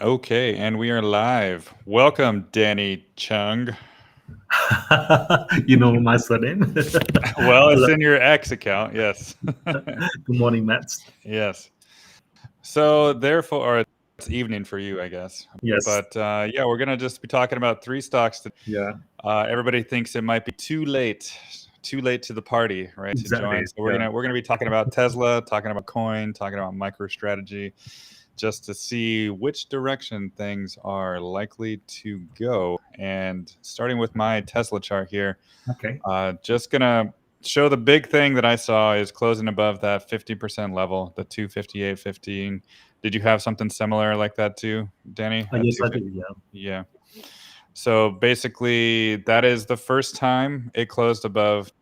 Okay, and we are live. Welcome, Danny Chung. You know my surname. Well, it's Hello. in your X account, yes. Good morning, Matt. Yes. So, therefore, or it's evening for you, I guess. Yes. But yeah, we're going to just be talking about three stocks that Yeah. everybody thinks it might be too late to the party, right? To Exactly. join. So, Yeah. we're gonna be talking about Tesla, talking about coin, talking about MicroStrategy, just to see which direction things are likely to go. And starting with my Tesla chart here, Okay. just gonna show the big thing that I saw is closing above that 50% level, the 258.15. Did you have something similar like that too, Danny? At Yes, I 250? do. Yeah. Yeah. So basically, that is the first time it closed above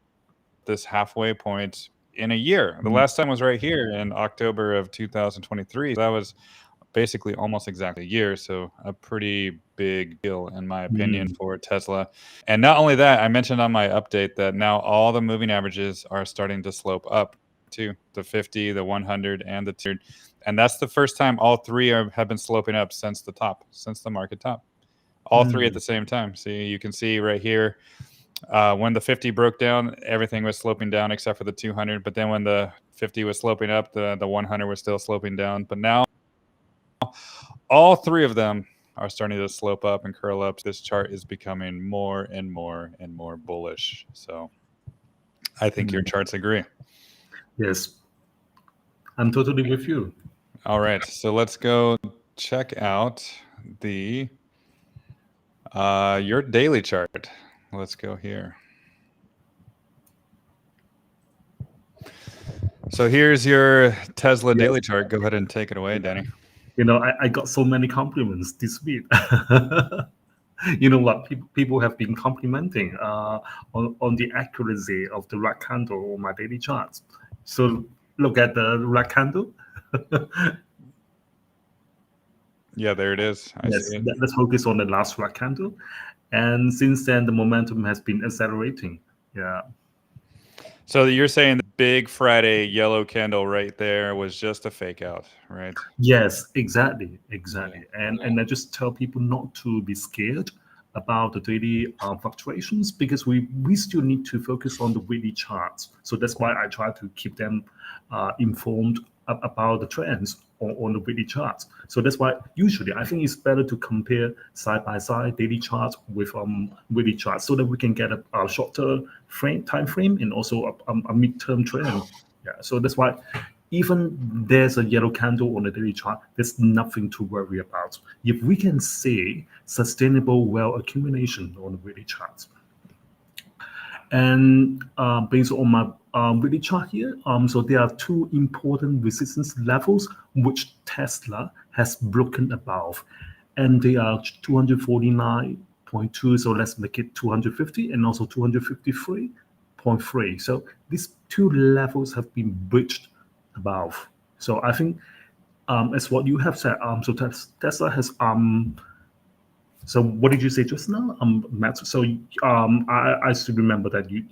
this halfway point in a year. The Mm. last time was right here in October of 2023. That was basically almost exactly a year. So a pretty big deal, in my opinion, Mm. for Tesla. And not only that, I mentioned on my update that now all the moving averages are starting to slope up too, the 50, the 100, and the 200. And that's the first time all three have been sloping up since the top, since the market top. All three at Mm. the same time. See, you can see right here when the 50 broke down, everything was sloping down except for the 200. But then when the 50 was sloping up, the 100 was still sloping down. But now all three of them are starting to slope up and curl up. This chart is becoming more and more and more bullish. So I think your Mm. charts agree. Yes. I'm totally with you. All right, so let's go check out the your daily chart. Let's go here. So here's your Tesla Yes. daily chart. Go ahead and take it away, Yeah. Danny. I got so many compliments this week. You know what? People have been complimenting on the accuracy of the red candle on my daily charts. So look at the red candle. Yeah, there it is. I see Yes, it. let's focus on the last red candle. And since then, the momentum has been accelerating. Yeah. So you're saying the big Friday yellow candle right there was just a fake out, right? Yes, exactly, Yeah. exactly. And I just tell people not to be scared about the daily fluctuations because we still need to focus on the weekly charts. So that's why I try to keep them informed about the trends on the weekly charts. So that's why usually I think it's better to compare side by side daily charts with weekly charts so that we can get a shorter time frame and also a midterm trend. Yeah. So that's why even there's a yellow candle on the daily chart, there's nothing to worry about. If we can see sustainable wealth accumulation on the daily charts, and based on my daily chart here, so there are two important resistance levels which Tesla has broken above, and they are 249.2. So let's make it 250, and also 253.3. So these two levels have been breached above. So I think, as what you have said, so Tesla has so what did you say just now, Matt? So I still remember that you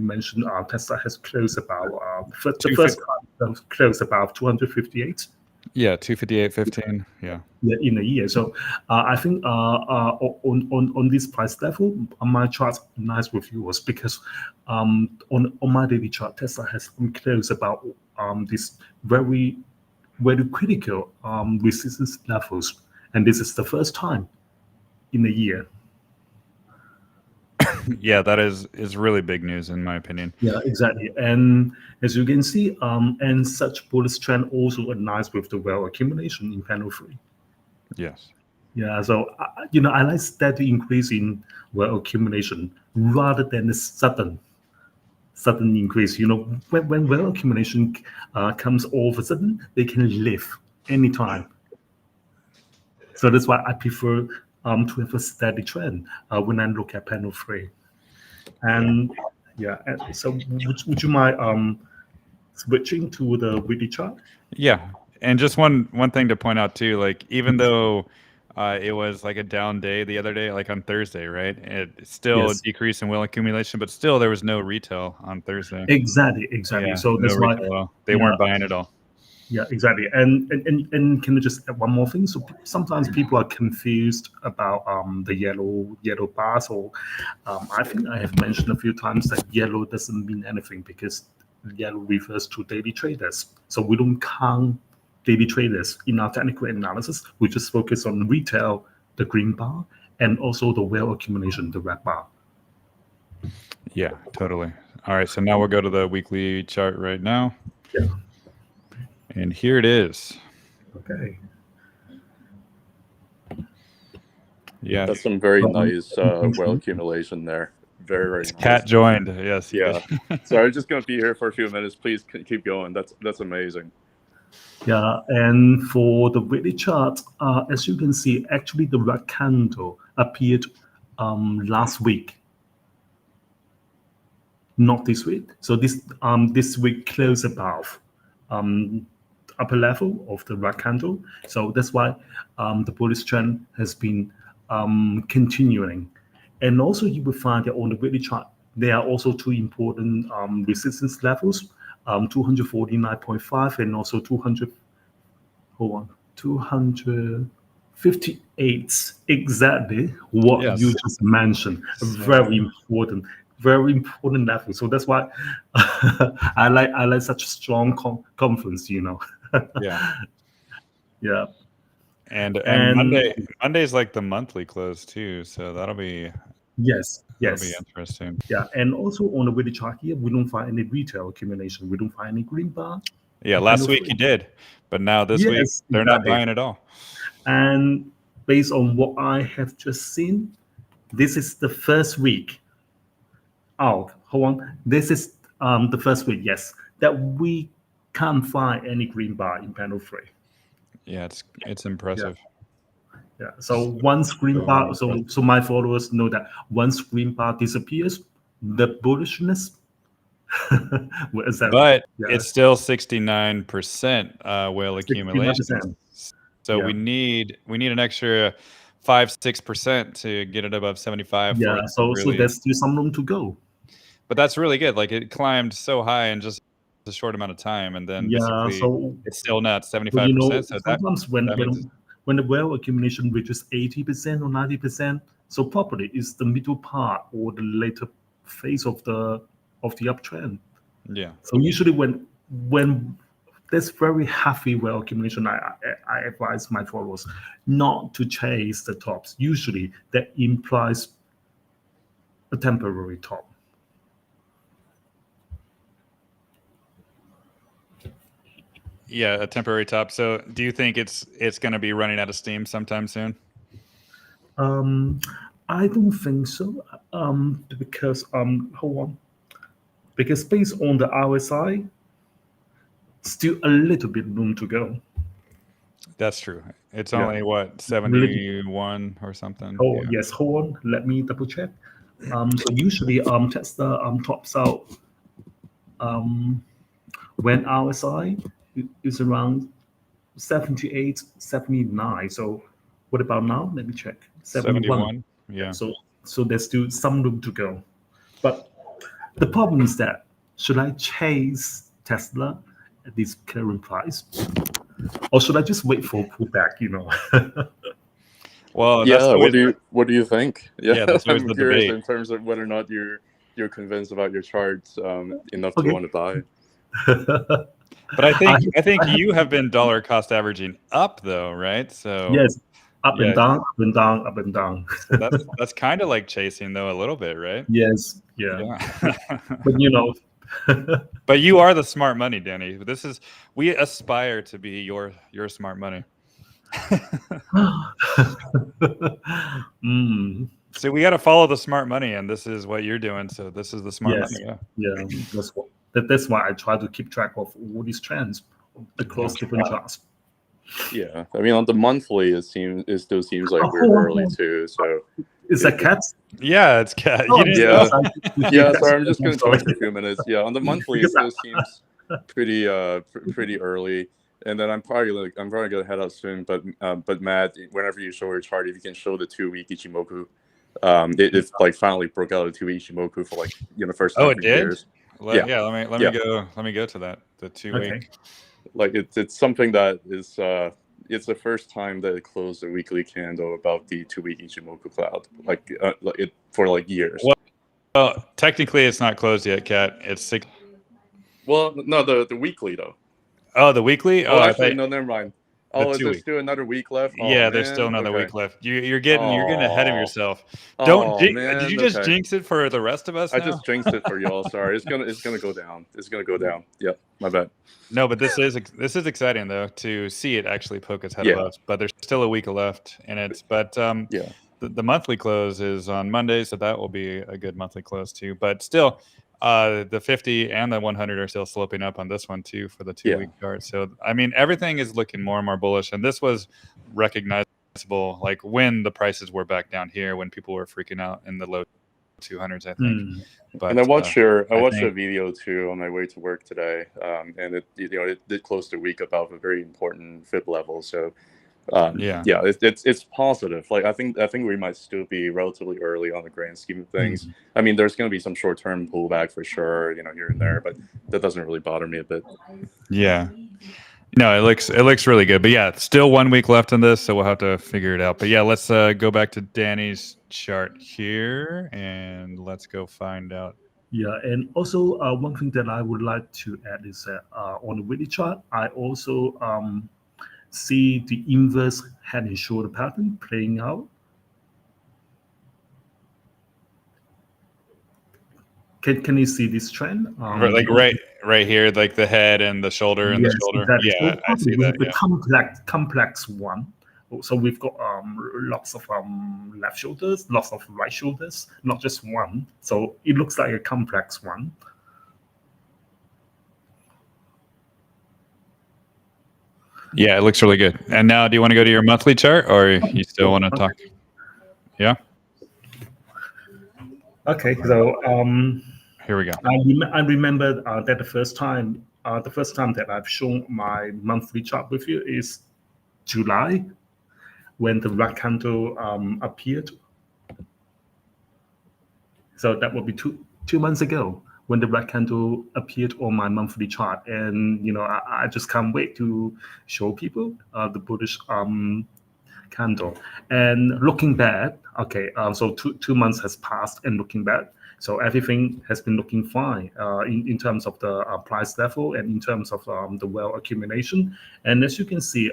mentioned Tesla has closed about the first 250. time closed about 258. Yeah, 258.15. Yeah. Yeah, in a year. So I think on this price level, my chart nice with yours because on my daily chart, Tesla has closed about this very critical resistance levels, and this is the first time in a year. Yeah, that is really big news in my opinion. Yeah, exactly. And as you can see, and such bullish trend also aligns with the wealth accumulation in panel three. Yes. Yeah, so I like steady increase in wealth accumulation rather than the sudden increase. When wealth accumulation comes all of a sudden, they can live anytime. So that's why I prefer to have a steady trend when I look at panel three. Yeah. And yeah, so would you mind switching to the weekly chart? Yeah. And just one thing to point out too, like even though it was like a down day the other day, like on Thursday, right? It still Yes, decreased in will accumulation, but still there was no retail on Thursday. exactly, exactly. Yeah, So no that's why, retail at all. They yeah, weren't buying at all. Yeah, exactly. And can I just add one more thing? So sometimes people are confused about the yellow bars, or I think I have mentioned a few times that yellow doesn't mean anything because yellow refers to daily traders. So we don't count daily traders in our technical analysis. We just focus on retail, the green bar, and also the well accumulation, the red bar. Yeah, totally. All right, so now we'll go to the weekly chart right now. Yeah. And here it is. Okay. Yeah. That's some very nice well accumulation there. Very, very nice. Cat joined. Yes. Yeah. So I'm just going to be here for a few minutes. Please keep going. That's amazing. Yeah, and for the weekly chart, as you can see, actually the red candle appeared last week, not this week. So this week closed above upper level of the red candle. So that's why the bullish trend has been continuing. And also you will find that on the weekly chart, there are also two important resistance levels, 249.5 and also 258, exactly what Yes. you just mentioned. Very important level. So that's why I like such strong confidence, Yeah. Yeah. And And Monday's like the monthly close too, so that'll be yes, interesting. yeah. And also on the weekly chart here, we don't find any retail accumulation. We don't find any green bar. Yeah, last week you did, but now this week Yes, they're not exactly. buying at all. And based on what I have just seen, this is the first week. Oh, hold on. This is the first week, yes, that we can't find any green bar in panel 3. Yeah, it's impressive. Yeah. So once green bar, so my followers know that once green bar disappears, the bullishness. What is that? But Yeah. it's still 69% whale accumulation. 69%. So Yeah. we need an extra 5-6% to get it above 75. for Yeah. it to So really, there's still some room to go. but that's really good. Like it climbed so high in just a short amount of time, and then Yeah. basically So it's still not 75%. but, So sometimes when the well accumulation reaches 80% or 90%, so probably it's the middle part or the later phase of the uptrend. yeah. So usually when there's very heavy well accumulation, I advise my followers not to chase the tops. Usually that implies a temporary top. Yeah, a temporary top. So do you think it's going to be running out of steam sometime soon? I don't think so. Because hold on. Because based on the RSI, still a little bit room to go. That's true. It's only what, 71 or something. Oh yes, hold on. Let me double check. So usually Tesla tops out when RSI is around 78, 79. So what about now? Let me check. 71. Yeah. So there's still some room to go. But the problem is that should I chase Tesla at this current price? Or should I just wait for a pullback, Well, yeah. What do you think? Yeah, that's always I'm the curious debate. in terms of whether or not you're convinced about your charts enough to want to buy. But I think you have been dollar cost averaging up though, right? So yes, up and down, up and down, up and down. So that's kind of like chasing though a little bit, right? Yes, yeah. But But you are the smart money, Danny. We aspire to be your smart money. So we got to follow the smart money, and this is what you're doing. So this is the smart money. Yeah. That's why I try to keep track of all these trends across different charts. Yeah, I mean on the monthly, it still seems like we're early too. So is that cat? Yeah, it's cat. Yeah. Sorry, I'm just going to talk for a few minutes. Yeah, on the monthly, it still seems pretty early. And then I'm probably gonna head out soon. But Matt, whenever you show your chart, if you can show the 2-week Ichimoku, it like finally broke out a 2-week Ichimoku for the first time it did? years. Let me go to that, the 2-week. like it's something that is it's the first time that it closed a weekly candle above the 2-week Ichimoku cloud, like it for like years. Well, technically it's not closed yet, Kat. It's 6. Well, no, the weekly though. Oh, the weekly? Oh, actually, no, never mind. Oh, there's still another week left? Oh, yeah, man. there's still another Okay. week left. You're getting ahead of yourself. Man, Did you just jinx it for the rest of us? I just jinxed it for y'all. Sorry, it's gonna go down. It's gonna go down. Yep, my bad. No, but this is exciting though to see it actually poke its head above us. But there's still a week left, and it's yeah. The monthly close is on Monday, so that will be a good monthly close too. But still, the 50 and the 100 are still sloping up on this one too for the 2-week chart. So I mean, everything is looking more and more bullish, and this was recognizable like when the prices were back down here when people were freaking out in the low 200s, I think. But and I watched a video too on my way to work today, and it did close the week above a very important fib level. So. It's positive. Like I think we might still be relatively early on the grand scheme of things. I mean, there's going to be some short-term pullback for sure, here and there, but that doesn't really bother me a bit. Yeah. No, it looks really good. But yeah, still 1 week left in this, so we'll have to figure it out. But yeah, let's go back to Danny's chart here and let's go find out. Yeah, and also one thing that I would like to add is that on the weekly chart, I also see the inverse head and shoulder pattern playing out. Can you see this trend? Like right here, like the head and the shoulder and the shoulder. Exactly. Yeah, so I see that. The complex one. So we've got lots of left shoulders, lots of right shoulders, not just one. So it looks like a complex one. Yeah, it looks really good. And now, do you want to go to your monthly chart, or you still want to talk? Yeah. Okay. So here we go. I remember that the first time that I've shown my monthly chart with you is July, when the red candle appeared. So that would be two months ago, when the red candle appeared on my monthly chart. And, I just can't wait to show people the bullish candle. And looking back, okay, so 2 months has passed, and looking back, so everything has been looking fine in terms of the price level and in terms of the wealth accumulation. And as you can see,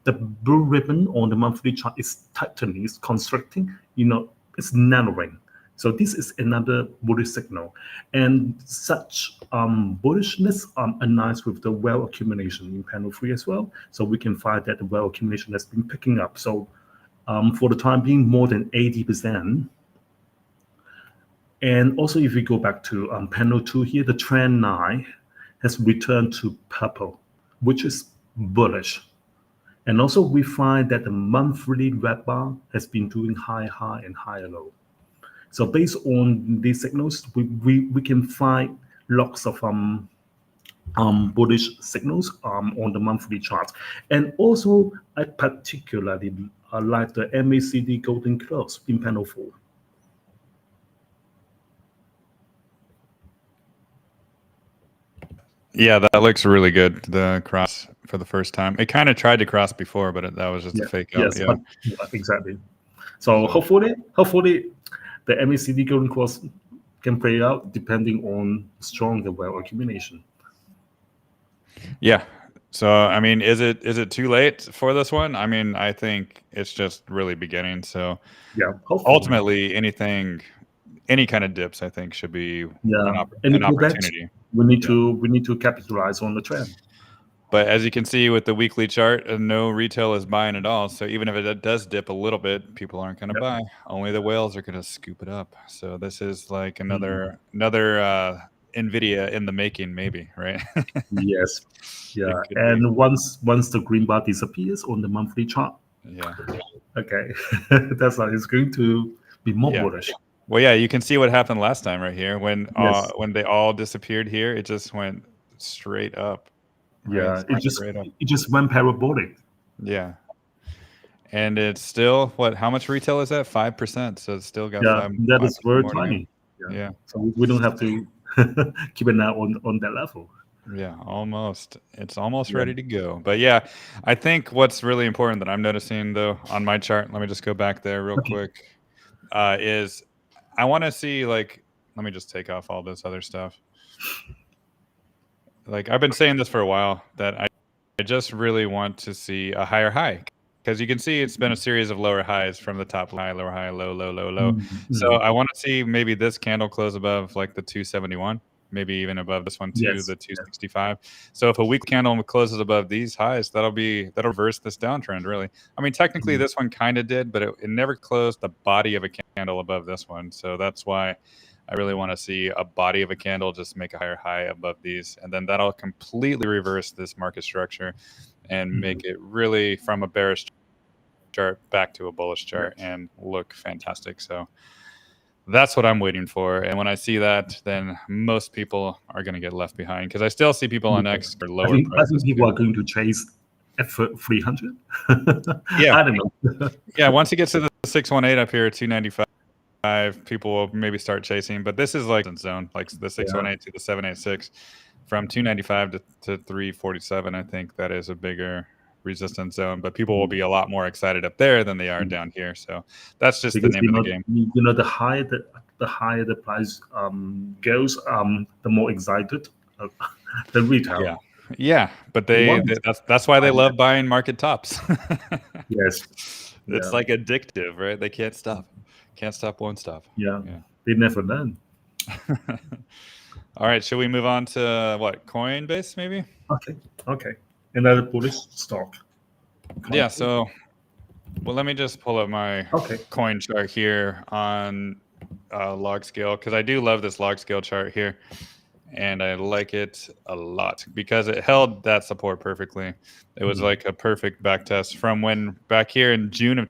the blue ribbon on the monthly chart is tightening, it's constricting, it's narrowing. So this is another bullish signal, and such bullishness aligns with the wealth accumulation in panel 3 as well. So we can find that the wealth accumulation has been picking up. So for the time being, more than 80%. And also, if we go back to panel 2 here, the trend 9 has returned to purple, which is bullish. And also, we find that the monthly red bar has been doing high and higher low. So based on these signals, we can find lots of bullish signals on the monthly chart. And also, I particularly like the MACD golden close in panel 4. Yeah, that looks really good. The cross for the first time. It kind of tried to cross before, but that was just a fake out. Yes, exactly. So hopefully, the MACD golden cross can play out depending on stronger wealth accumulation. Yeah. So I mean, is it too late for this one? I mean, I think it's just really beginning. So yeah, ultimately, any kind of dips, I think, should be an opportunity. We need to capitalize on the trend. But as you can see with the weekly chart, no retail is buying at all. So even if it does dip a little bit, people aren't going to buy. Only the whales are going to scoop it up. So this is like another NVIDIA in the making, maybe, right? Yes. Yeah. And once the green bar disappears on the monthly chart, okay, that's how it's going to be more bullish. Well, yeah, you can see what happened last time right here when they all disappeared here. It just went straight up. Right? Yeah, it just went parabolic. Yeah, and it's still how much retail is that? 5%. So it's still got that is very tiny. Yeah. So we don't have to keep an eye on that level. Yeah, almost. It's almost ready to go. But yeah, I think what's really important that I'm noticing though on my chart, let me just go back there real quick, is I want to see let me just take off all this other stuff. Like I've been saying this for a while that I just really want to see a higher high because you can see it's been a series of lower highs from the top high, lower high, low, low, low, low. So I want to see maybe this candle close above the 271, maybe even above this one too, the 265. So if a weak candle closes above these highs, that'll reverse this downtrend really. I mean, technically this one kind of did, but it never closed the body of a candle above this one. So that's why I really want to see a body of a candle just make a higher high above these, and then that'll completely reverse this market structure and make it really from a bearish chart back to a bullish chart and look fantastic. So that's what I'm waiting for. And when I see that, then most people are going to get left behind because I still see people on X for lower prices. I think people are going to chase at 300. Yeah. I don't know. Yeah, once it gets to the 618 up here, 295. People will maybe start chasing, but this is zone, like the 618 to the 786 from 295 to 347. I think that is a bigger resistance zone, but people will be a lot more excited up there than they are down here. So that's just the name of the game. You know, the higher the price goes, the more excited the retail. Yeah, but that's why they love buying market tops. Yes, it's like addictive, right? They can't stop. Can't stop, won't stop. Yeah. They never learn. All right, should we move on to what, Coinbase maybe? Okay. Another bullish stock. Yeah, so let me just pull up my coin chart here on log scale because I do love this log scale chart here, and I like it a lot because it held that support perfectly. It was like a perfect back test from when back here in June of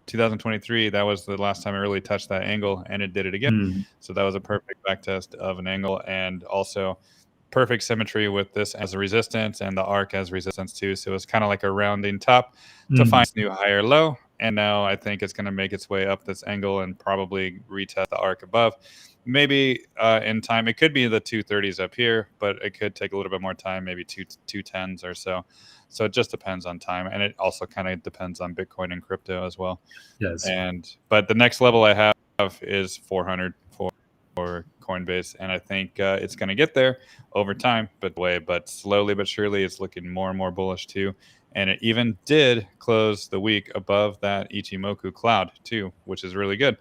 2023, that was the last time I really touched that angle, and it did it again. So that was a perfect back test of an angle, and also perfect symmetry with this as a resistance and the arc as resistance too. So it's kind of like a rounding top to find new higher low, and now I think it's going to make its way up this angle and probably retest the arc above. Maybe in time, it could be the 230s up here, but it could take a little bit more time, maybe 210s or so. So it just depends on time, and it also kind of depends on Bitcoin and crypto as well. Yes. But the next level I have is 400 for Coinbase, and I think it's going to get there over time, but slowly but surely, it's looking more and more bullish too. And it even did close the week above that Ichimoku cloud too, which is really good.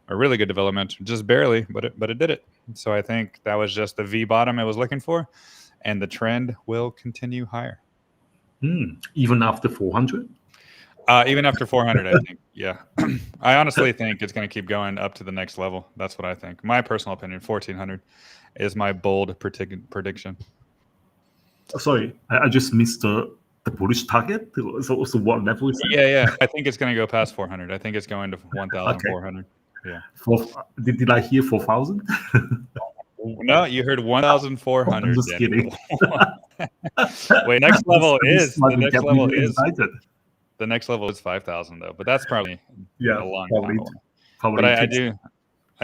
A really good development, just barely, but it did it. So I think that was just the V bottom I was looking for, and the trend will continue higher. Even after 400? Even after 400, I think. Yeah. I honestly think it's going to keep going up to the next level. That's what I think. My personal opinion, 1400 is my bold prediction. Sorry, I just missed the bullish target. So what level is that? Yeah. I think it's going to go past 400. I think it's going to 1,400. Yeah. Did I hear 4,000? No, you heard 1,400. I'm just kidding. Wait, the next level is 5,000 though, but that's probably a long time. But I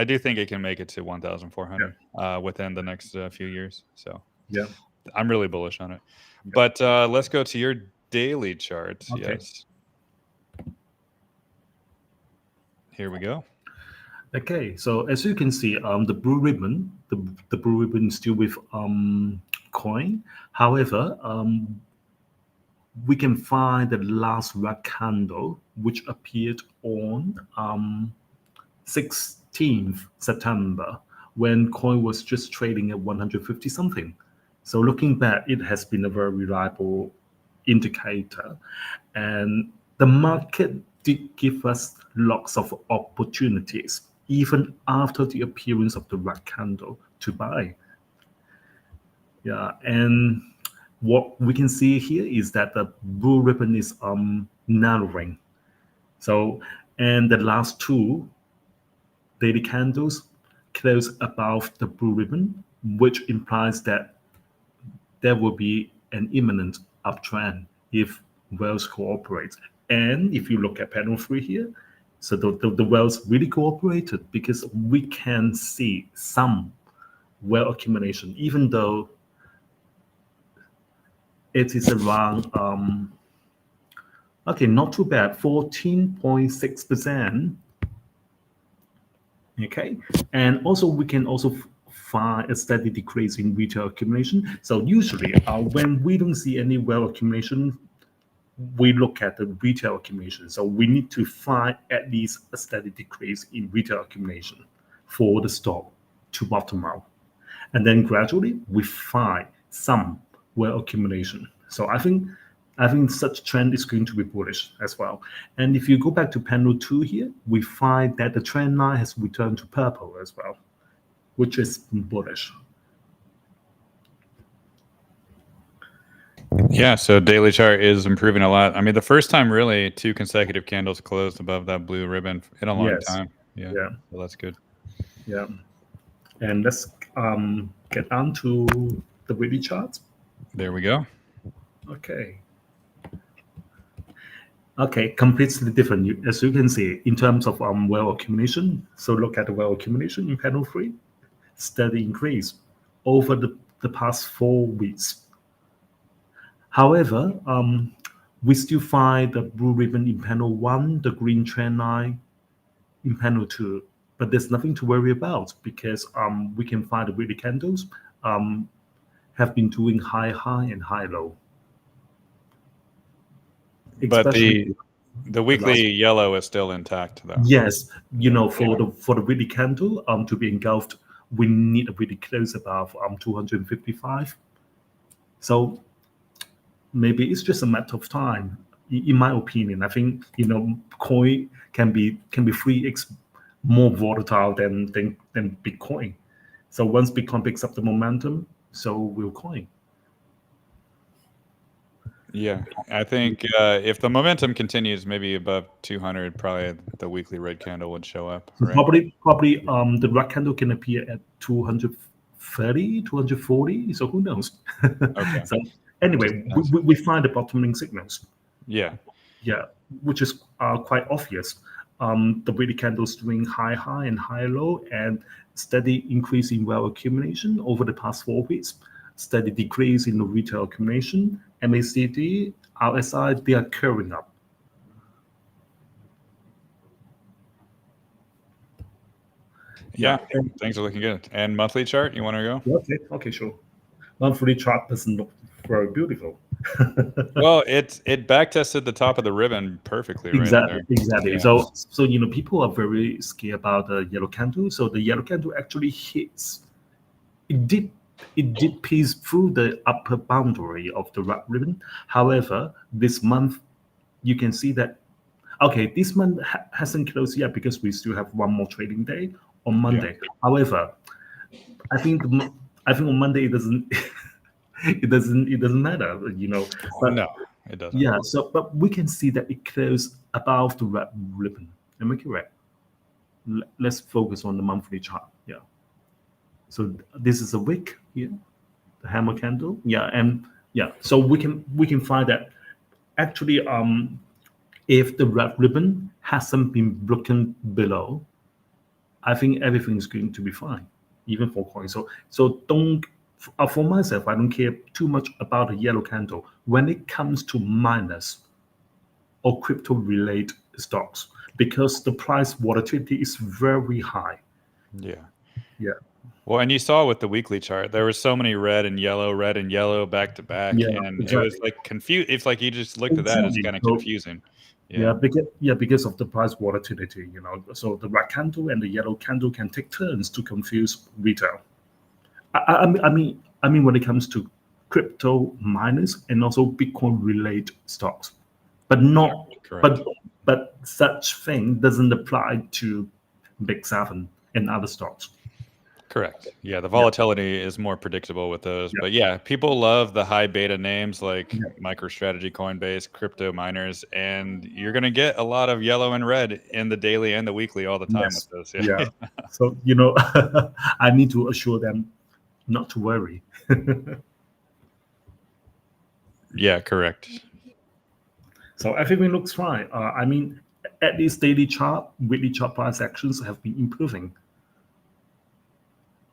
do think it can make it to 1,400 within the next few years. So I'm really bullish on it. But let's go to your daily chart. Yes. Here we go. Okay, so as you can see, the blue ribbon, the blue ribbon is still with coin. However, we can find the last red candle, which appeared on 16th September, when coin was just trading at 150 something. So looking back, it has been a very reliable indicator, and the market did give us lots of opportunities even after the appearance of the red candle to buy. Yeah, and what we can see here is that the blue ribbon is narrowing. So, and the last two daily candles close above the blue ribbon, which implies that there will be an imminent uptrend if whales cooperate. And if you look at panel 3 here, so the whales really cooperated because we can see some whale accumulation, even though it is around okay, not too bad, 14.6%. Okay, and also we can also find a steady decrease in retail accumulation. So usually, when we don't see any wealth accumulation, we look at the retail accumulation. So we need to find at least a steady decrease in retail accumulation for the stock to bottom out, and then gradually we find some wealth accumulation. So I think such trend is going to be bullish as well. And if you go back to panel 2 here, we find that the trend line has returned to purple as well, which is bullish. Yeah, so daily chart is improving a lot. I mean, the first time really 2 consecutive candles closed above that blue ribbon in a long time. Yeah, so that's good. Yeah, and let's get on to the weekly charts. There we go. Okay, completely different. As you can see, in terms of wealth accumulation, so look at the wealth accumulation in panel 3, steady increase over the past 4 weeks. However, we still find the blue ribbon in panel 1, the green trend line in panel 2, but there's nothing to worry about because we can find the weekly candles have been doing high and high low. But the weekly yellow is still intact, though. Yes, for the weekly candle to be engulfed, we need a really close above 255. So maybe it's just a matter of time. In my opinion, I think coin can be 3x more volatile than Bitcoin. So once Bitcoin picks up the momentum, so will coin. Yeah, I think if the momentum continues, maybe above 200, probably the weekly red candle would show up. Right? Probably the red candle can appear at 230, 240. So who knows? Okay. So anyway, we find the bottoming signals. Yeah, which is quite obvious. The weekly candles doing high and high low, and steady increase in wealth accumulation over the past 4 weeks. Steady decrease in the retail accumulation. MACD, RSI, they are curving up. Yeah, things are looking good. And monthly chart, you want to go? Okay, sure. Monthly chart doesn't look very beautiful. Well, it backtested the top of the ribbon perfectly. Exactly. Yeah. So people are very scared about the yellow candle. So the yellow candle actually hits. It did pierce through the upper boundary of the red ribbon. However, this month you can see that. Okay, this month hasn't closed yet because we still have one more trading day on Monday. Yeah. However, I think on Monday it doesn't. It doesn't matter, But, no, it doesn't. Yeah. So, but we can see that it closed above the red ribbon. Am I correct? Let's focus on the monthly chart. Yeah. So this is a wick here, the hammer candle. Yeah, and yeah. So we can find that actually, if the red ribbon hasn't been broken below, I think everything is going to be fine, even for coin. So don't. For myself, I don't care too much about a yellow candle when it comes to miners or crypto-related stocks because the price volatility is very high. Yeah. Well, and you saw with the weekly chart, there were so many red and yellow back to back, and exactly. It was like confused. It's like you just looked at that; it's kind of confusing. Because of the price volatility, So the red candle and the yellow candle can take turns to confuse retail. I mean, when it comes to crypto miners and also Bitcoin related stocks, but not, but such thing doesn't apply to Big Seven and other stocks. Correct. Yeah, the volatility is more predictable with those. But yeah, people love the high beta names like MicroStrategy, Coinbase, crypto miners, and you're going to get a lot of yellow and red in the daily and the weekly all the time with those. Yeah. So, I need to assure them not to worry. Yeah, correct. So everything looks fine. I mean, at least daily chart, weekly chart price actions have been improving.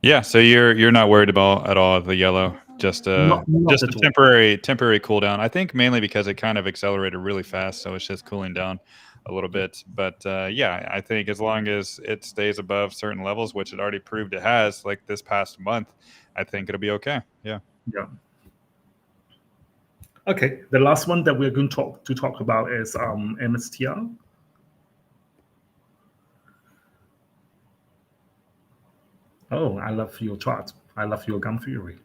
Yeah, so you're not worried about at all the yellow. just Not just at a all. temporary cool down. I think mainly because it kind of accelerated really fast, so it's just cooling down a little bit. But yeah, I think as long as it stays above certain levels, which it already proved it has, like this past month, I think it'll be okay. Yeah. Yeah. Okay, the last one that we're going to talk about is MSTR. Oh, I love your chart. I love your gun theory.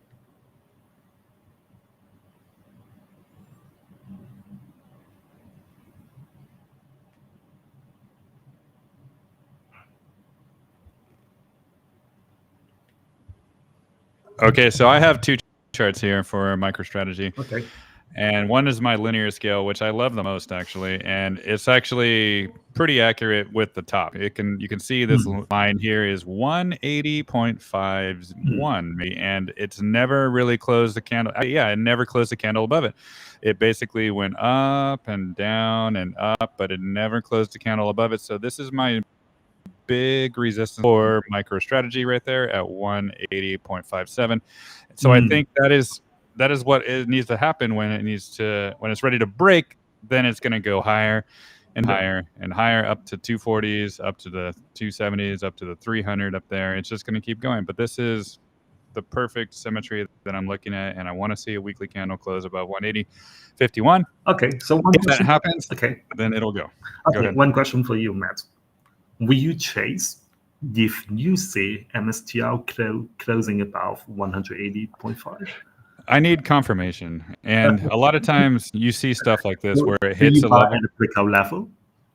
Okay, so I have two charts here for MicroStrategy. Okay. And one is my linear scale, which I love the most actually, and it's actually pretty accurate with the top. You can see this line here is 180.51, and it's never really closed the candle. Yeah, it never closed the candle above it. It basically went up and down and up, but it never closed the candle above it. So this is my big resistance for MicroStrategy right there at 180.57. So I think that is what it needs to happen when it's ready to break. Then it's going to go higher and higher and higher up to 240s, up to the 270s, up to the 300 up there. It's just going to keep going. But this is the perfect symmetry that I'm looking at, and I want to see a weekly candle close above 180.51. Okay, so if that happens, then it'll go. Okay, Go ahead. One question for you, Matt. Will you chase if you see MSTR closing above 180.5? I need confirmation, and a lot of times you see stuff like this where it hits a level. At a breakout level?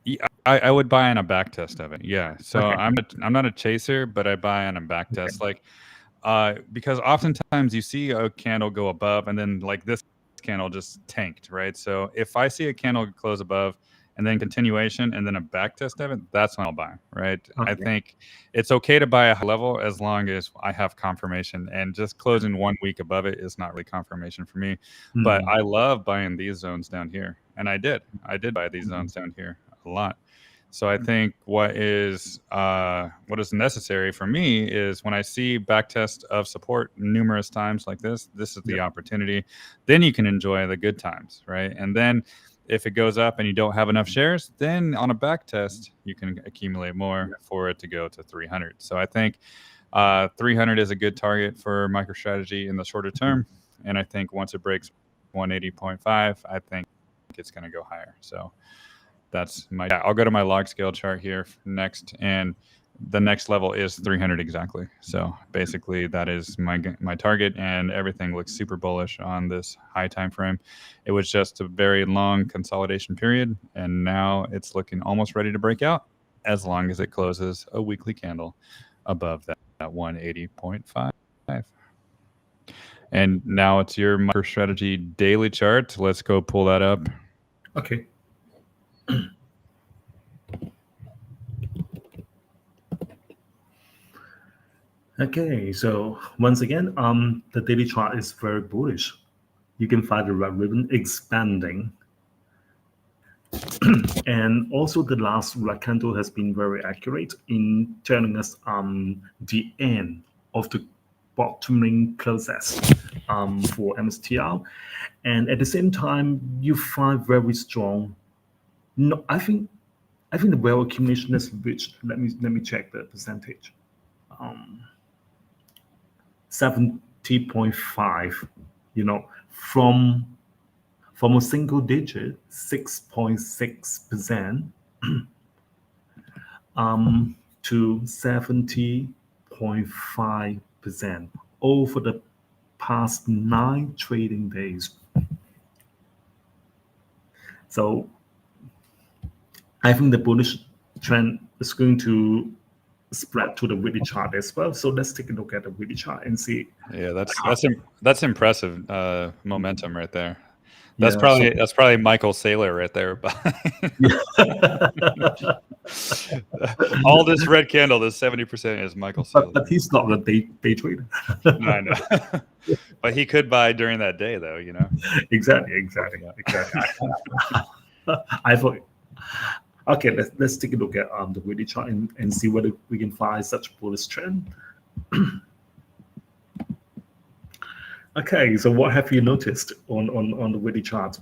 Yeah, I would buy on a back test of it. Yeah, so I'm not a chaser, but I buy on a back test, like because oftentimes you see a candle go above, and then like this candle just tanked, right? So if I see a candle close above and then continuation and then a back test of it, that's when I'll buy, right? I think it's okay to buy a high level as long as I have confirmation, and just closing 1 week above it is not really confirmation for me. But I love buying these zones down here, and I did buy these zones down here a lot. So I think what is necessary for me is when I see backtest of support numerous times like this is the opportunity. Then you can enjoy the good times, right? And then if it goes up and you don't have enough shares, then on a back test, you can accumulate more for it to go to 300. So I think 300 is a good target for MicroStrategy in the shorter term. And I think once it breaks 180.5, I think it's going to go higher. So that's I'll go to my log scale chart here next, and the next level is 300 exactly. So basically that is my target, and everything looks super bullish on this high time frame. It was just a very long consolidation period, and now it's looking almost ready to break out as long as it closes a weekly candle above that 180.5. And now it's your MicroStrategy daily chart. Let's go pull that up. Okay. Okay, so once again, the daily chart is very bullish. You can find the red ribbon expanding. And also the last red candle has been very accurate in telling us the end of the bottoming process for MSTR. And at the same time, you find very strong. No, I think the well accumulation has reached. Let me check the percentage. 70.5. You know, from a single digit, 6.6%, to 70.5% over the past 9 trading days. So I think the bullish trend is going to spread to the weekly chart as well. So let's take a look at the weekly chart and see. Yeah, that's impressive momentum right there. That's probably Michael Saylor right there. All this red candle, this 70% is Michael Saylor. But he's not a day trader. No, I know. But he could buy during that day, though. You know. Exactly. I thought. Okay, let's take a look at the weekly chart and see whether we can find such bullish trend. Okay, so what have you noticed on the weekly chart?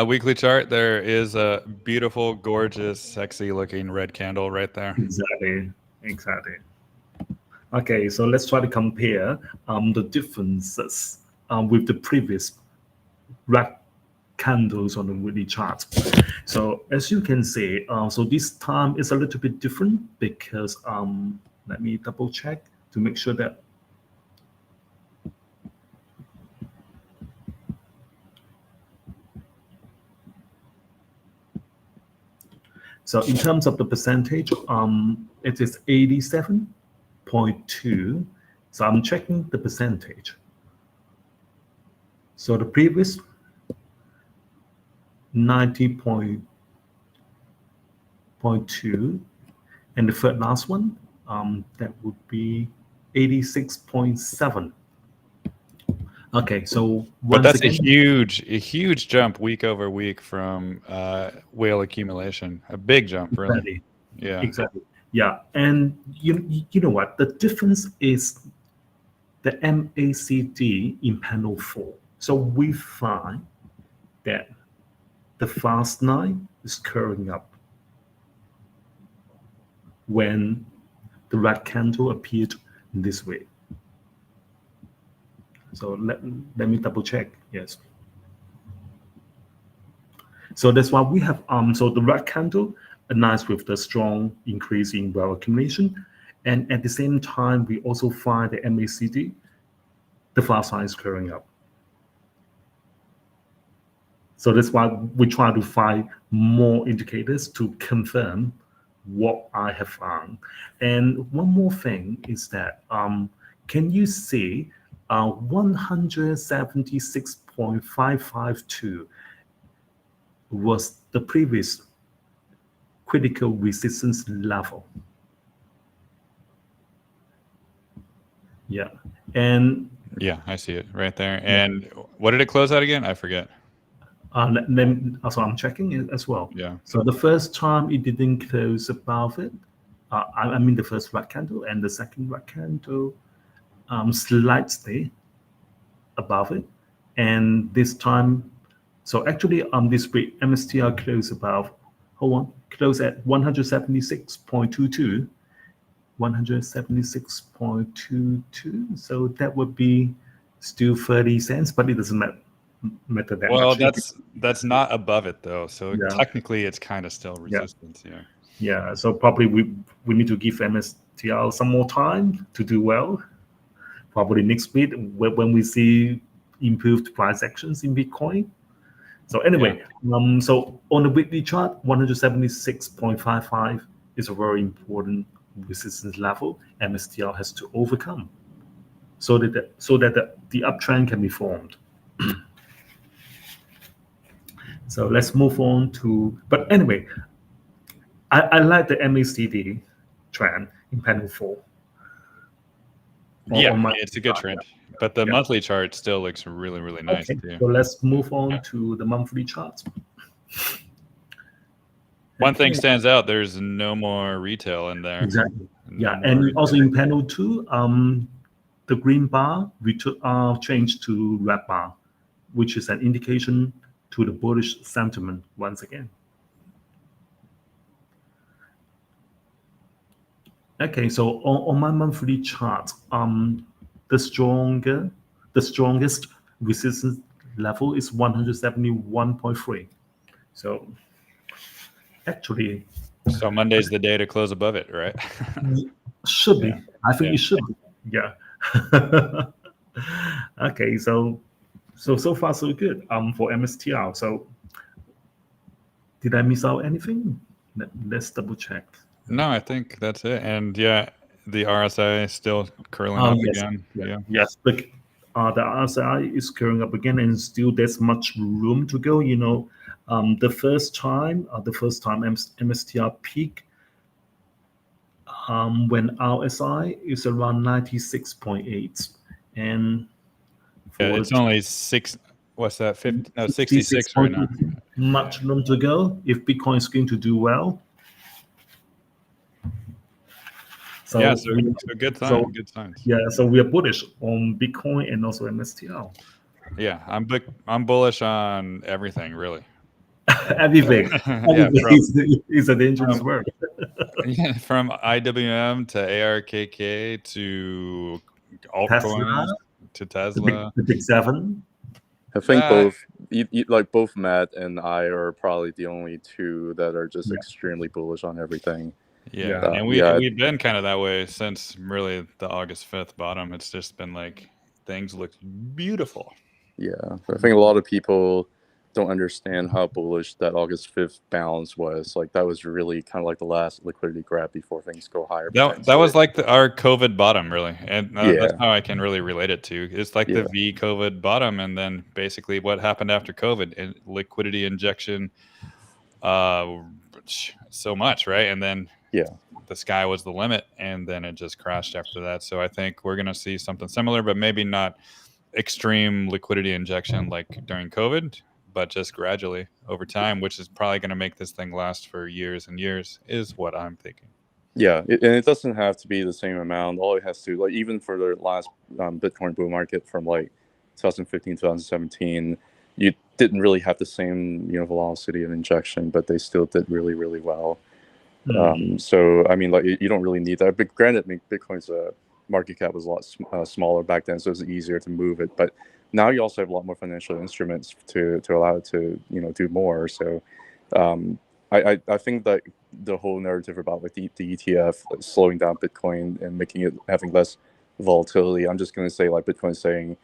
Weekly chart, there is a beautiful, gorgeous, sexy looking red candle right there. Exactly. Okay, so let's try to compare the differences with the previous red candles on the weekly chart. So as you can see, so this time is a little bit different because let me double check to make sure that so in terms of the percentage, it is 87.2. So I'm checking the percentage. So the previous 90.2, and the third last one, that would be 86.7. Okay, so But that's again, a huge jump week over week from whale accumulation. A big jump, really. exactly, Yeah. exactly. Yeah, and you know what? The difference is the MACD in panel 4. So we find that the fast line is curling up when the red candle appeared this way. So let me double check. Yes. So that's why we have so the red candle aligns with the strong increase in well accumulation, and at the same time we also find the MACD, the fast line is curling up. So that's why we try to find more indicators to confirm what I have found. And one more thing is that can you see 176.552 was the previous critical resistance level. Yeah, and yeah, I see it right there. And what did it close out again? I forget. then also I'm checking it as well. Yeah. So the first time it didn't close above it. I mean the first red candle and the second red candle slightly above it, and this time, so actually this week MSTR closed above. Close at 176.22. 176.22. So that would be still 30 cents, but it doesn't matter that well, much. that's not above it though. So Yeah. technically it's kind of still resistance. Yeah. Yeah. So probably we need to give MSTR some more time to do well. Probably next week when we see improved price actions in Bitcoin. So anyway, so on the weekly chart, 176.55 is a very important resistance level MSTR has to overcome, so that the uptrend can be formed. So let's move on to. But anyway, I like the MACD trend in panel 4. Yeah, it's a good trend. But the monthly chart still looks really, really nice too. So let's move on to the monthly chart. One thing stands out: there's no more retail in there. Exactly. And also in panel 2, the green bar changed to red bar, which is an indication to the bullish sentiment once again. Okay, so on my monthly chart, the strongest resistance level is 171.3. So actually, so Monday's the day to close above it, right? Should be. I think it should be. Yeah. Okay, so far so good for MSTR. So did I miss out anything? Let's double check. No, I think that's it. And yeah, the RSI is still curling up again. Yes, but the RSI is curling up again, and still there's much room to go. The first time MSTR peak when RSI is around 96.8, and it's only 6. What's that? 50? No, 66 right now. Much room to go if Bitcoin is going to do well. So yeah, so, we, so good sign, so good signs. yeah, so we are bullish on Bitcoin and also MSTR. Yeah, I'm bullish on everything really. Everything, Yeah, everything is a dangerous word. from IWM to ARKK to Tesla, altcoins to Tesla. the big seven. I think Uh, both Matt and I are probably the only two that are just Yeah. extremely bullish on everything. Yeah, Yeah. and we've been kind of that way since really the August 5th bottom. It's just been like things look beautiful. Yeah, I think a lot of people don't understand how bullish that August 5th bounce was. Like that was really kind of like the last liquidity grab before things go higher. That was like our COVID bottom, really, and that's Yeah. how I can really relate it to. It's like Yeah. the V COVID bottom, and then basically what happened after COVID, and liquidity injection, so much, right? And then Yeah. the sky was the limit, and then it just crashed after that. So I think we're gonna see something similar, but maybe not extreme liquidity injection like during COVID, but just gradually over time, which is probably going to make this thing last for years and years, is what I'm thinking. Yeah, and it doesn't have to be the same amount. All it has to, like, even for the last Bitcoin bull market from like 2015, 2017, you didn't really have the same, velocity of injection, but they still did really, really well. So, I mean, like, you don't really need that. But granted, Bitcoin's market cap was a lot smaller back then, so it was easier to move it. But now you also have a lot more financial instruments to allow it to, do more. So, I think that the whole narrative about like the ETF slowing down Bitcoin and making it having less volatility, I'm just going to say like Bitcoin saying,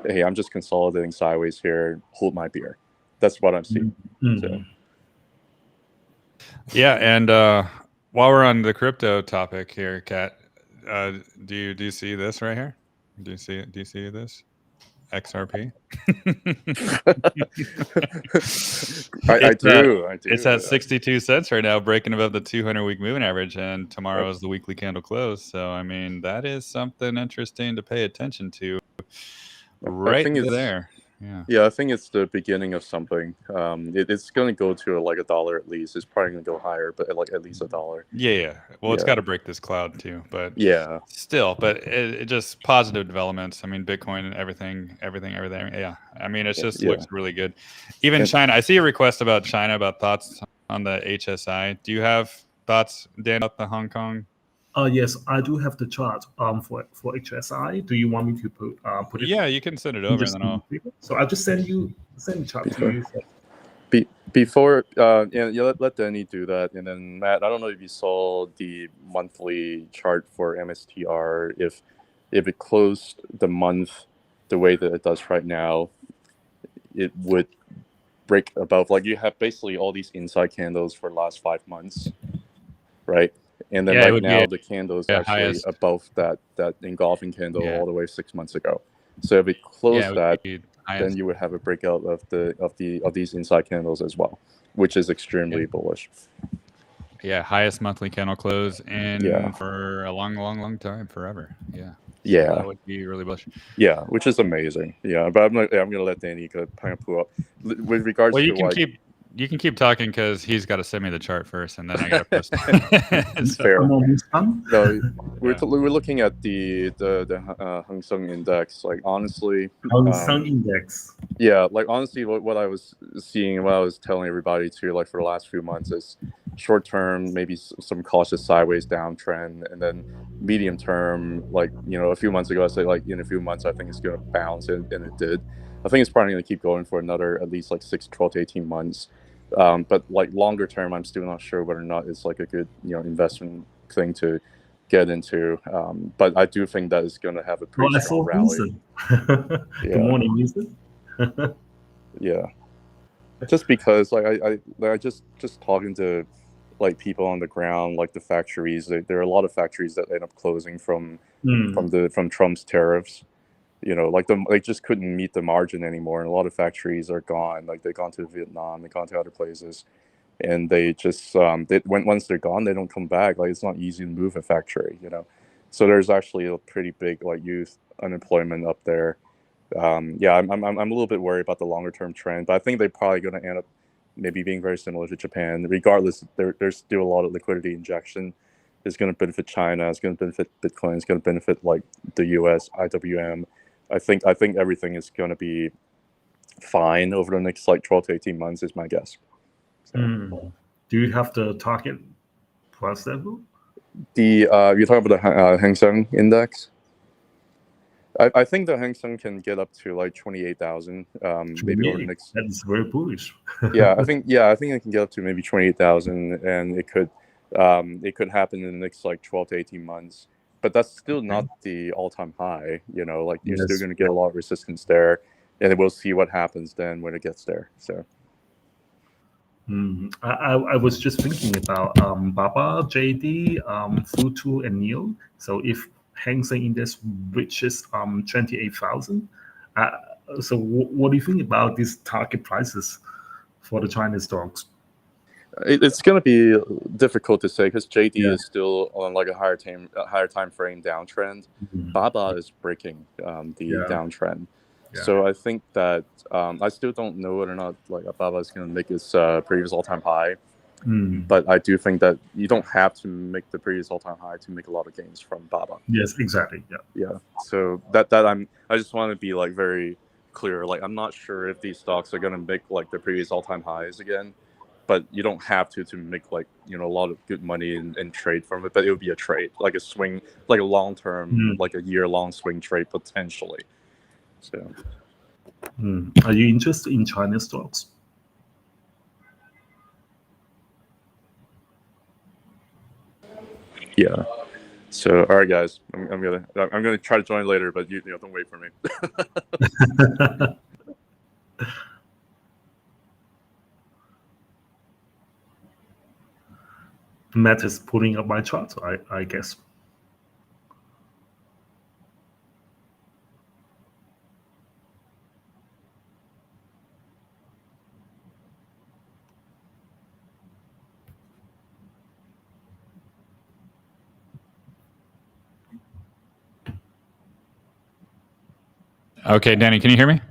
hey, I'm just consolidating sideways here, hold my beer. That's what I'm seeing. So. Yeah, and while we're on the crypto topic here, Kat, do you see this right here? Do you see it? Do you see this? XRP. I do. It's at 62 cents right now, breaking above the 200-week moving average, and tomorrow is the weekly candle close. So, I mean, that is something interesting to pay attention to. Right there. Yeah, I think it's the beginning of something. It's going to go to like $1 at least. It's probably going to go higher, but like at least $1. Yeah. Well, it's got to break this cloud too, but yeah, still, but it just positive developments. I mean, Bitcoin and everything. Yeah. I mean, it just looks really good. Even China. I see a request about China about thoughts on the HSI. Do you have thoughts, Dan, about the Hong Kong? Yes, I do have the chart for HSI. Do you want me to put it? Yeah, you can send it over and then I'll. So I'll just send the chart to you. Before, let Danny do that, and then Matt. I don't know if you saw the monthly chart for MSTR. If it closed the month the way that it does right now, it would break above. Like you have basically all these inside candles for the last 5 months, right? And then right now the candle is actually highest above that engulfing candle all the way 6 months ago. So if it closed that, then you would have a breakout of these inside candles as well, which is extremely bullish. Yeah, highest monthly candle close in for a long time, forever. Yeah. So that would be really bullish. Yeah, which is amazing. Yeah, but I'm gonna let Danny kind of pull up with regards to. You can keep talking because he's got to send me the chart first, and then I got to post it. Fair. No, we're looking at the Hang Seng Index. Like honestly, Hang Seng Index. Yeah, like honestly, what I was seeing, what I was telling everybody too, like for the last few months, is short term, maybe some cautious sideways downtrend, and then medium term, like a few months ago, I said like in a few months, I think it's going to bounce, and it did. I think it's probably going to keep going for another at least like 12 to 18 months. But like longer term, I'm still not sure whether or not it's like a good investment thing to get into. But I do think that it's going to have a pretty strong rally. Good morning, Houston. Yeah, just because like I just talking to like people on the ground, like the factories. There are a lot of factories that end up closing from Trump's tariffs. Like they just couldn't meet the margin anymore, and a lot of factories are gone. Like they've gone to Vietnam, they've gone to other places, and they just once they're gone, they don't come back. Like it's not easy to move a factory, So there's actually a pretty big like youth unemployment up there. I'm a little bit worried about the longer term trend, but I think they're probably going to end up maybe being very similar to Japan. Regardless, there's still a lot of liquidity injection. It's going to benefit China. It's going to benefit Bitcoin. It's going to benefit like the US, IWM. I think everything is going to be fine over the next like 12 to 18 months is my guess. So. Do you have the target price level? You're talking about the Hang Seng index? I think the Hang Seng can get up to like 28,000. Maybe over the next. That's very bullish. I think it can get up to maybe 28,000, and it could happen in the next like 12 to 18 months. But that's still not the all-time high. You know, like you're still going to get a lot of resistance there, and we'll see what happens then when it gets there. So. I was just thinking about Baba, JD, Futu, and Neo. So if Hang Seng Index reaches 28,000, so what do you think about these target prices for the Chinese stocks? It's going to be difficult to say because JD is still on like a higher time frame downtrend. Baba is breaking the downtrend. So I think that I still don't know whether or not like Baba is going to make its previous all-time high. But I do think that you don't have to make the previous all-time high to make a lot of gains from Baba. Yes, exactly. Yeah. So I just want to be like very clear. Like I'm not sure if these stocks are going to make like the previous all-time highs again, but you don't have to make like a lot of good money and trade from it. But it would be a trade, like a swing, like a long-term, like a year-long swing trade potentially. So, are you interested in China stocks? Yeah. So, all right, guys, I'm gonna try to join later, but you don't wait for me. Matt is pulling up my chart, I guess. Okay, Danny, can you hear me?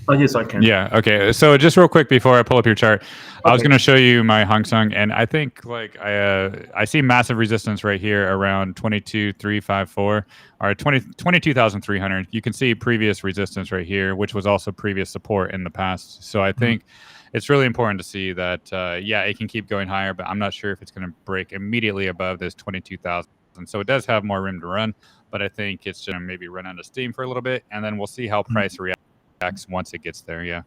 Oh, yes, I can. Yeah. Okay. So just real quick before I pull up your chart, I was going to show you my Hang Seng, and I think like I see massive resistance right here around 22,354 or 22,300. You can see previous resistance right here, which was also previous support in the past. So I think it's really important to see that it can keep going higher, but I'm not sure if it's going to break immediately above this 22,000. So it does have more room to run, but I think it's going to maybe run out of steam for a little bit, and then we'll see how price reacts once it gets there. Yeah.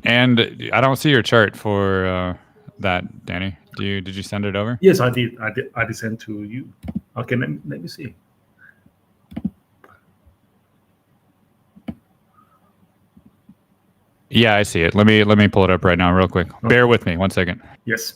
And I don't see your chart for that, Danny. Did you send it over? Yes, I did. I did send to you. Okay, let me see. Yeah, I see it. Let me pull it up right now real quick. Okay. Bear with me 1 second. Yes.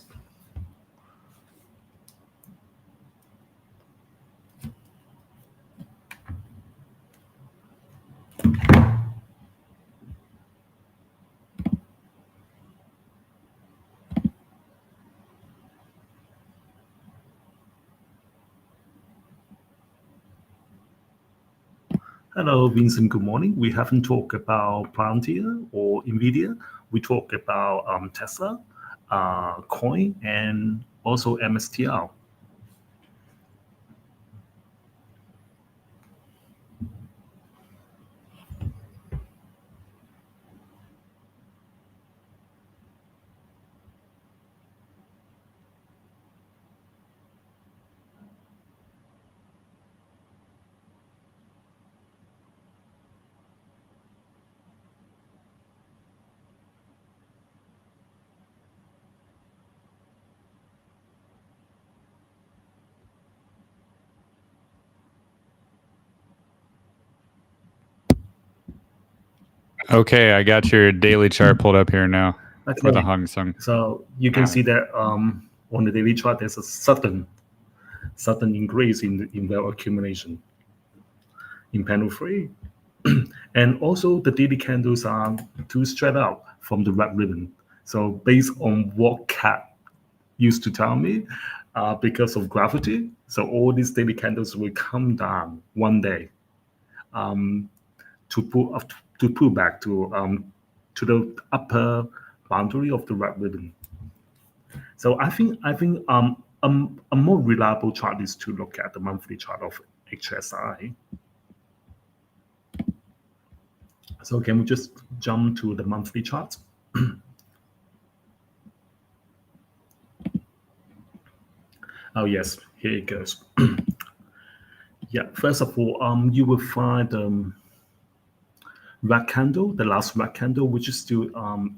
Hello, Vincent. Good morning. We haven't talked about Palantir or NVIDIA. We talked about Tesla, Coin, and also MSTR. Okay, I got your daily chart pulled up here now for the Hang Seng. So you can see that on the daily chart, there's a sudden increase in the accumulation in panel 3. And also the daily candles are too straight out from the red ribbon. So based on what Cat used to tell me, because of gravity, so all these daily candles will come down one day to pull back to the upper boundary of the red ribbon. So I think a more reliable chart is to look at the monthly chart of HSI. So can we just jump to the monthly chart? Oh yes, here it goes. Yeah, first of all, you will find red candle, the last red candle, which is still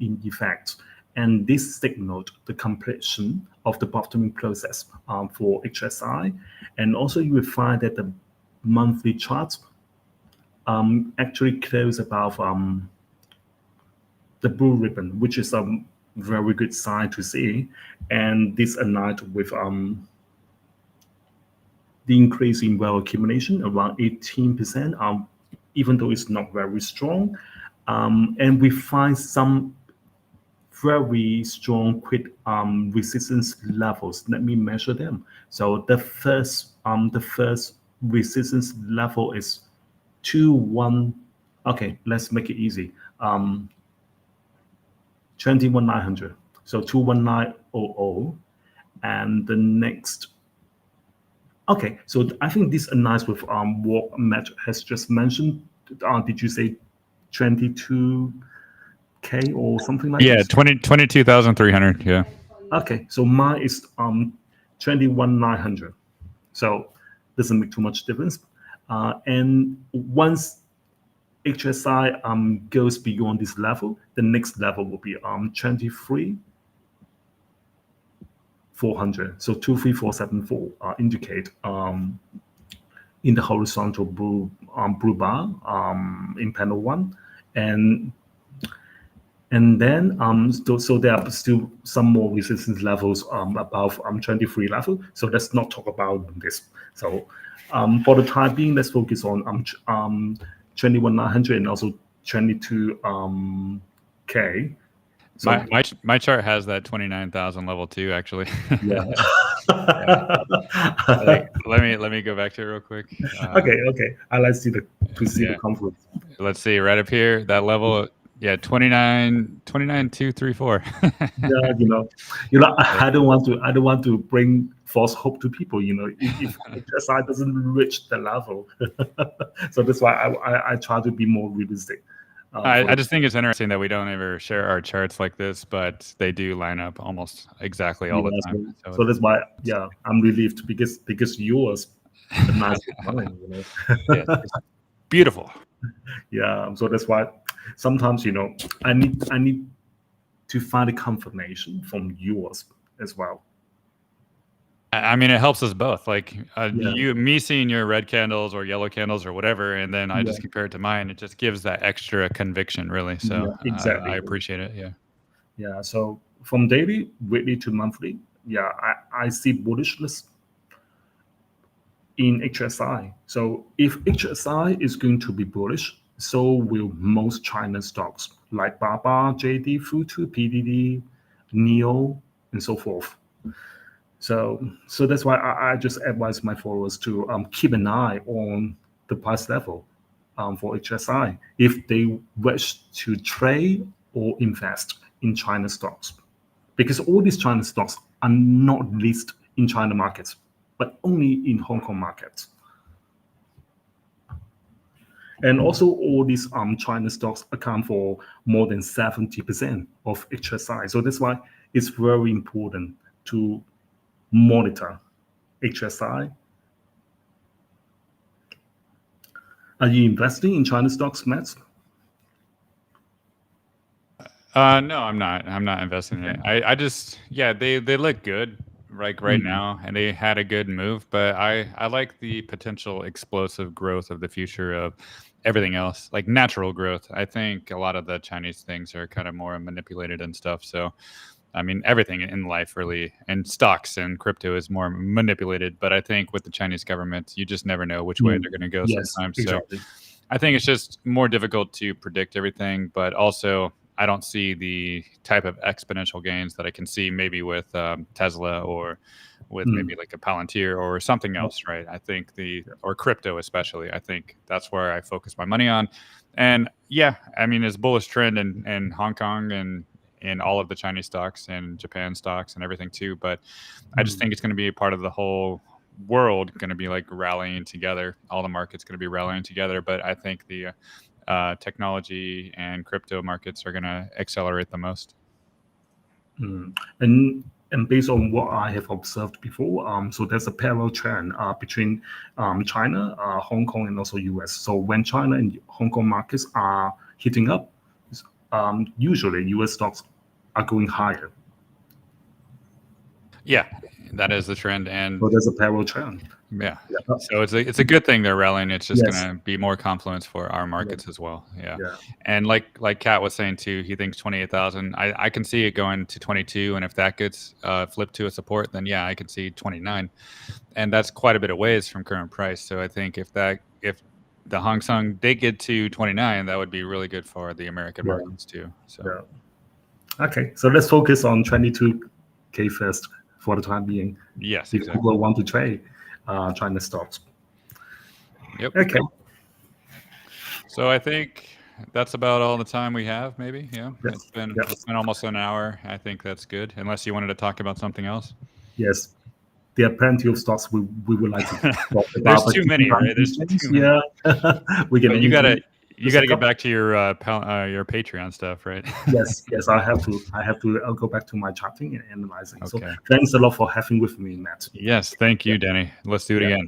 in effect. And this signaled the completion of the bottoming process for HSI. And also you will find that the monthly chart actually close above the blue ribbon, which is a very good sign to see. And this aligned with the increase in wealth accumulation around 18%, even though it's not very strong. And we find some very strong quick resistance levels. Let me measure them. So the first resistance level is 21. Okay, let's make it easy. 21,900. So 21900, and the next. Okay, so I think this aligns with what Matt has just mentioned. Did you say 22K or something like that? Yeah, 22,300. Yeah. Okay, so mine is 21,900. So doesn't make too much difference. And once HSI goes beyond this level, the next level will be 23,400. So 23474 indicate in the horizontal blue bar in panel 1, and then so there are still some more resistance levels above 23 level. So let's not talk about this. So for the time being, let's focus on 21,900 and also 22K. So my chart has that 29,000 level too, actually. Yeah. Let me go back to it real quick. Okay. I like to see the confluence. Let's see right up here, that level. Yeah, 29,234. Yeah, I don't want to bring false hope to people. If HSI doesn't reach the level, so that's why I try to be more realistic. I just think it's interesting that we don't ever share our charts like this, but they do line up almost exactly all the time. So that's why, I'm relieved because yours are nice with mine. Yeah, it's beautiful. Yeah, so that's why sometimes I need to find a confirmation from yours as well. I mean, it helps us both. Like me seeing your red candles or yellow candles or whatever, and then I just compare it to mine. It just gives that extra conviction, really. So exactly. I appreciate it. Yeah. So from daily, weekly to monthly, I see bullishness in HSI. So if HSI is going to be bullish, so will most China stocks like Baba, JD, Futu, PDD, NEO, and so forth. So that's why I just advise my followers to keep an eye on the price level for HSI if they wish to trade or invest in China stocks, because all these China stocks are not listed in China markets, but only in Hong Kong markets. And also all these China stocks account for more than 70% of HSI. So that's why it's very important to monitor HSI. Are you investing in China stocks, Matt? No, I'm not. I'm not investing in it. I just, they look good right now, and they had a good move, but I like the potential explosive growth of the future of everything else, like natural growth. I think a lot of the Chinese things are kind of more manipulated and stuff. So, I mean, everything in life really, and stocks and crypto is more manipulated. But I think with the Chinese government, you just never know which way they're going to go sometimes. Exactly. So I think it's just more difficult to predict everything. But also, I don't see the type of exponential gains that I can see maybe with Tesla or with maybe like a Palantir or something else, right? I think or crypto especially, I think that's where I focus my money on. And yeah, I mean, it's bullish trend in Hong Kong and in all of the Chinese stocks and Japan stocks and everything too. But I just think it's going to be a part of the whole world, going to be like rallying together. All the markets going to be rallying together. But I think the technology and crypto markets are going to accelerate the most. And based on what I have observed before, so there's a parallel trend between China, Hong Kong, and also US. So when China and Hong Kong markets are heating up, usually US stocks are going higher. Yeah, that is the trend, and so there's a parallel trend. Yeah. So it's a good thing they're rallying. It's just going to be more confluence for our markets as well. Yeah. And like Kat was saying too, he thinks 28,000. I can see it going to 22, and if that gets flipped to a support, then yeah, I can see 29, and that's quite a bit of ways from current price. So I think if the Hang Seng did get to 29, that would be really good for the American markets too. So okay, so let's focus on 22K first for the time being. Yes, if people want to trade China stocks. Yep. Okay. So I think that's about all the time we have. Maybe. Yeah. It's been almost an hour. I think that's good. Unless you wanted to talk about something else. Yes. There are plenty of stocks we would like to talk about. There's too many, right? There's too many. Yeah. You gotta get back to your Patreon stuff, right? yes. I have to. I'll go back to my charting and analyzing. Okay. So thanks a lot for having with me, Matt. Yes, thank you, Denny. Let's do it again.